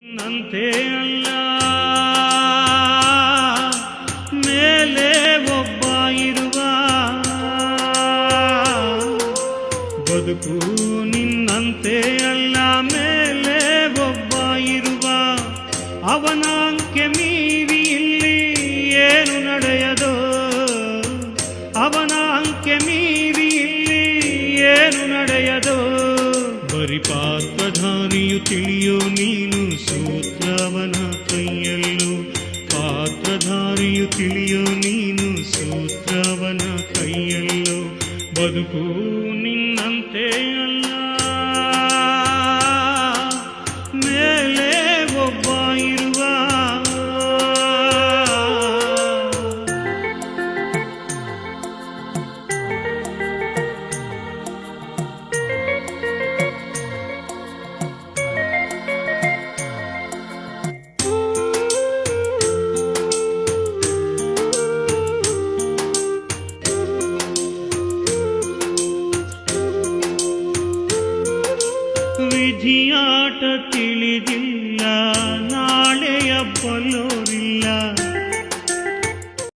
ನಂತೆ ಅಲ್ಲ ಮೇಲೆ ಒಬ್ಬ ಇರುವ ಬದುಕು ನಿನ್ನಂತೆ ಅಲ್ಲ ಮೇಲೆ ಒಬ್ಬ ಇರುವ ಅವನ ಅಂಕೆ ಮೀರಿ ಇಲ್ಲಿ ಏನು ನಡೆಯದೋ ಅವನ ಅಂಕೆ ಮೀರಿ ಇಲ್ಲಿ ಏನು ನಡೆಯದೋ ಬರಿ ಪಾತ್ರಧಾರಿಯು ತಿಳಿಯೋ ನೀನು ಸೂತ್ರವನ ಕೈಯಲ್ಲೂ ಪಾತ್ರಧಾರಿಯು ತಿಳಿಯೋ ನೀನು ಸೂತ್ರವನ ಕೈಯಲ್ಲೂ ಬದುಕು ನಿನ್ನಂತೆ ಅಲ್ಲ ಮೇಲೆ ಒಬ್ಬ ಇರುವ ವಿಧಿಯಾಟ ತಿಳಿದಿಲ್ಲ